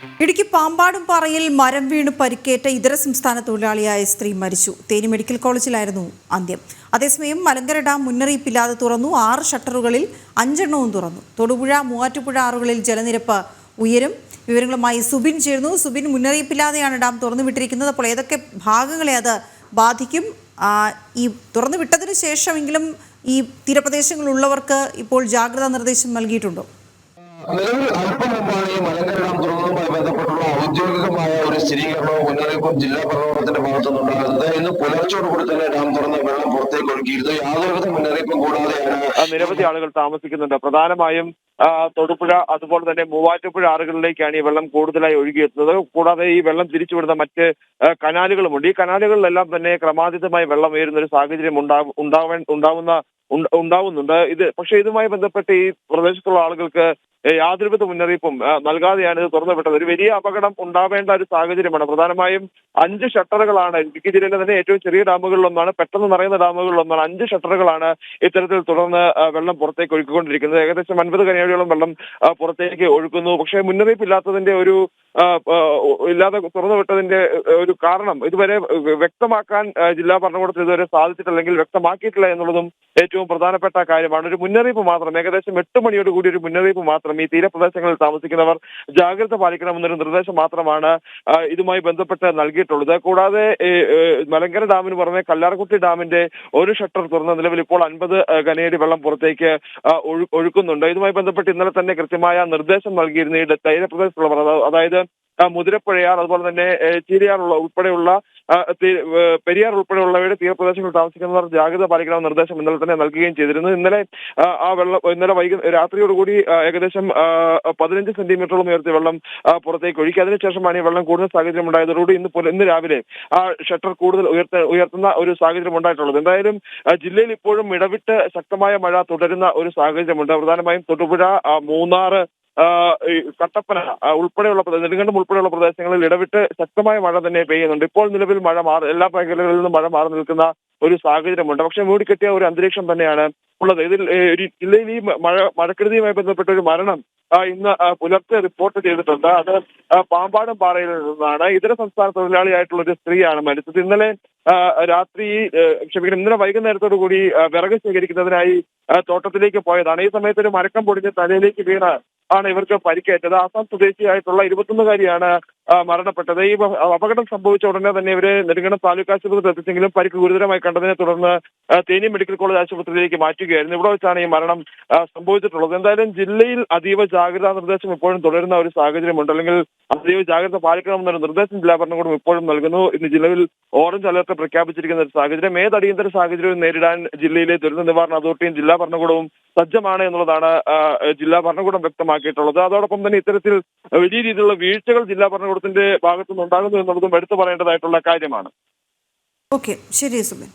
ഇടുക്കി പാമ്പാടുംപാറയിൽ മരം വീണ് പരിക്കേറ്റ ഇതര സംസ്ഥാന തൊഴിലാളിയായ സ്ത്രീ മരിച്ചു. തേനി മെഡിക്കൽ കോളേജിലായിരുന്നു അന്ത്യം. അതേസമയം മലങ്കര ഡാം മുന്നറിയിപ്പില്ലാതെ തുറന്നു. 6 ഷട്ടറുകളിൽ 5 എണ്ണവും തുറന്നു. തൊടുപുഴ, മൂവാറ്റുപുഴ ആറുകളിൽ ജലനിരപ്പ് ഉയരും. വിവരങ്ങളുമായി സുബിൻ ചേർന്നു. സുബിൻ, മുന്നറിയിപ്പില്ലാതെയാണ് ഡാം തുറന്നു വിട്ടിരിക്കുന്നത്. അപ്പോൾ ഏതൊക്കെ ഭാഗങ്ങളെ അത് ബാധിക്കും? ഈ തുറന്നു വിട്ടതിന് ശേഷമെങ്കിലും ഈ തീരപ്രദേശങ്ങളിലുള്ളവർക്ക് ഇപ്പോൾ ജാഗ്രതാ നിർദ്ദേശം നൽകിയിട്ടുണ്ടോ? നിലവിൽ അല്പം മുമ്പാണ് ഈ മലങ്കര ഡാം തുറന്നതുമായി ബന്ധപ്പെട്ടുള്ള ഔദ്യോഗികമായ ഒരു സ്ഥിരീകരണവും മുന്നറിയിപ്പും ജില്ലാ ഭരണകൂടത്തിന്റെ ഭാഗത്തുനിന്നുണ്ടാകുന്നത്. ഇന്ന് പുലർച്ചയോടുകൂടി തന്നെ ഡാം തുറന്ന് വെള്ളം പുറത്തേക്ക് ഒഴുകിയിരുന്നു. യാതൊരുവിധ മുന്നറിയിപ്പും കൂടാതെയാണ് നിരവധി ആളുകൾ താമസിക്കുന്നുണ്ട്. പ്രധാനമായും തൊടുപുഴ, അതുപോലെ തന്നെ മൂവാറ്റുപുഴ ആറുകളിലേക്കാണ് ഈ വെള്ളം കൂടുതലായി ഒഴുകിയെത്തുന്നത്. കൂടാതെ ഈ വെള്ളം തിരിച്ചുവിടുന്ന മറ്റ് കനാലുകളുമുണ്ട്. ഈ കനാലുകളിലെല്ലാം തന്നെ ക്രമാതീതമായി വെള്ളം ഉയരുന്ന ഒരു സാഹചര്യം ഉണ്ടാവുന്നുണ്ട്. പക്ഷേ ഇതുമായി ബന്ധപ്പെട്ട് ഈ പ്രദേശത്തുള്ള ആളുകൾക്ക് യാതൊരുവിധ മുന്നറിയിപ്പും നൽകാതെയാണ് ഇത് തുറന്നുവിട്ടത്. ഒരു വലിയ അപകടം ഉണ്ടാവേണ്ട ഒരു സാഹചര്യമാണ്. പ്രധാനമായും 5 ഷട്ടറുകളാണ് ഇടുക്കി ജില്ലയിലെ തന്നെ ഏറ്റവും ചെറിയ ഡാമുകളിലൊന്നാണ്, പെട്ടെന്ന് നിറയുന്ന ഡാമുകളിലൊന്നാണ്. 5 ഷട്ടറുകളാണ് ഇത്തരത്തിൽ തുടർന്ന് വെള്ളം പുറത്തേക്ക് ഒഴുക്കിക്കൊണ്ടിരിക്കുന്നത്. ഏകദേശം 50 കനയടിയോളം വെള്ളം പുറത്തേക്ക് ഒഴുക്കുന്നു. പക്ഷേ മുന്നറിയിപ്പില്ലാത്തതിന്റെ ഇല്ലാതെ തുറന്നുവിട്ടതിന്റെ ഒരു കാരണം ഇതുവരെ വ്യക്തമാക്കാൻ ജില്ലാ ഭരണകൂടത്തിന് ഇതുവരെ സാധിച്ചിട്ടില്ലെങ്കിൽ വ്യക്തമാക്കിയിട്ടില്ല എന്നുള്ളതും ഏറ്റവും പ്രധാനപ്പെട്ട കാര്യമാണ്. ഒരു മുന്നറിയിപ്പ് മാത്രം, ഏകദേശം 8 മണിയോടുകൂടി ഒരു മുന്നറിയിപ്പ് മാത്രം ഈ തീരപ്രദേശങ്ങളിൽ താമസിക്കുന്നവർ ജാഗ്രത പാലിക്കണമെന്നൊരു നിർദ്ദേശം മാത്രമാണ് ഇതുമായി ബന്ധപ്പെട്ട് നൽകിയിട്ടുള്ളത്. കൂടാതെ മലങ്കര ഡാമിന് പുറമെ കല്ലാർകുട്ടി ഡാമിന്റെ ഒരു ഷട്ടർ തുറന്ന നിലവിൽ ഇപ്പോൾ 50 കനയടി വെള്ളം പുറത്തേക്ക് ഒഴുക്കുന്നുണ്ട്. ഇതുമായി ബന്ധപ്പെട്ട് ഇന്നലെ തന്നെ കൃത്യമായ നിർദ്ദേശം നൽകിയിരുന്നു ഈ തീരപ്രദേശത്തുള്ളവർ. അതായത് മുതിരപ്പുഴയാർ, അതുപോലെ തന്നെ ചീരയാർ ഉൾപ്പെടെയുള്ള പെരിയാർ ഉൾപ്പെടെയുള്ളവയുടെ തീരപ്രദേശങ്ങളിൽ താമസിക്കുന്നവർ ജാഗ്രത പാലിക്കണമെന്ന നിർദ്ദേശം ഇന്നലെ തന്നെ നൽകുകയും ചെയ്തിരുന്നു. ഇന്നലെ രാത്രിയോടുകൂടി ഏകദേശം 15 സെന്റിമീറ്ററോളം ഉയർത്തിയ വെള്ളം പുറത്തേക്ക് ഒഴുകി. അതിനുശേഷമാണ് ഈ വെള്ളം കൂടുന്ന സാഹചര്യം ഉണ്ടായതോടുകൂടി ഇന്ന് രാവിലെ ഷട്ടർ കൂടുതൽ ഉയർത്തുന്ന ഒരു സാഹചര്യം ഉണ്ടായിട്ടുള്ളത്. എന്തായാലും ജില്ലയിൽ ഇപ്പോഴും ഇടവിട്ട് ശക്തമായ മഴ തുടരുന്ന ഒരു സാഹചര്യമുണ്ട്. പ്രധാനമായും തൊടുപുഴ, മൂന്നാർ, കട്ടപ്പന ഉൾപ്പെടെയുള്ള നെടുങ്കണ്ടം ഉൾപ്പെടെയുള്ള പ്രദേശങ്ങളിൽ ഇടവിട്ട് ശക്തമായ മഴ തന്നെ പെയ്യുന്നുണ്ട്. ഇപ്പോൾ നിലവിൽ എല്ലാ മേഖലകളിൽ നിന്നും മഴ മാറി നിൽക്കുന്ന ഒരു സാഹചര്യമുണ്ട്. പക്ഷേ മൂടിക്കെട്ടിയ ഒരു അന്തരീക്ഷം തന്നെയാണ് ഉള്ളത്. ഇതിൽ ജില്ലയിൽ ഈ മഴക്കെടുതിയുമായി ബന്ധപ്പെട്ട ഒരു മരണം ഇന്ന് പുലർച്ചെ റിപ്പോർട്ട് ചെയ്തിട്ടുണ്ട്. അത് പാമ്പാടും പാറയിൽ നിന്നാണ്. ഇതര സംസ്ഥാന തൊഴിലാളിയായിട്ടുള്ള ഒരു സ്ത്രീയാണ് മരിച്ചത്. ഇന്നലെ വൈകുന്നേരത്തോടു കൂടി വിറക് ശേഖരിക്കുന്നതിനായി തോട്ടത്തിലേക്ക് പോയതാണ്. ഈ സമയത്ത് ഒരു മരക്കം പൊടിഞ്ഞ് തലയിലേക്ക് വീണ് ആണ് ഇവർക്ക് പരിക്കേറ്റത്. ആസാം സ്വദേശിയായിട്ടുള്ള 21-കാരിയാണ് മരണപ്പെട്ടത്. ഈ അപകടം സംഭവിച്ച ഉടനെ തന്നെ ഇവരെ നെടുങ്കണ്ടം താലൂക്ക് ആശുപത്രിയിൽ എത്തിച്ചെങ്കിലും പരിക്ക് ഗുരുതരമായി കണ്ടതിനെ തുടർന്ന് തേനി മെഡിക്കൽ കോളേജ് ആശുപത്രിയിലേക്ക് മാറ്റുകയായിരുന്നു. ഇവിടെ വെച്ചാണ് ഈ മരണം സംഭവിച്ചിട്ടുള്ളത്. എന്തായാലും ജില്ലയിൽ അതീവ ജാഗ്രതാ നിർദ്ദേശം ഇപ്പോഴും തുടരുന്ന ഒരു സാഹചര്യമുണ്ട്. അല്ലെങ്കിൽ അതീവ ജാഗ്രത പാലിക്കണമെന്നൊരു നിർദ്ദേശം ജില്ലാ ഭരണകൂടം ഇപ്പോഴും നൽകുന്നു. ഇന്ന് ജില്ലയിൽ ഓറഞ്ച് അലർട്ട് പ്രഖ്യാപിച്ചിരിക്കുന്ന ഒരു സാഹചര്യം. അടിയന്തര സാഹചര്യവും നേരിടാൻ ജില്ലയിലെ ദുരന്ത നിവാരണ അതോറിറ്റിയും ജില്ലാ ഭരണകൂടവും സജ്ജമാണ് എന്നുള്ളതാണ് ജില്ലാ ഭരണകൂടം വ്യക്തമാക്കിയിട്ടുള്ളത്. അതോടൊപ്പം തന്നെ ഇത്തരത്തിൽ വലിയ രീതിയിലുള്ള വീഴ്ചകൾ ജില്ലാ ഭരണകൂടത്തിന്റെ ഭാഗത്തുനിന്ന് ഉണ്ടാകുന്നു എന്നുള്ളതും എടുത്തു പറയേണ്ടതായിട്ടുള്ള കാര്യമാണ്. ഓക്കെ, ശരി സുബിൻ.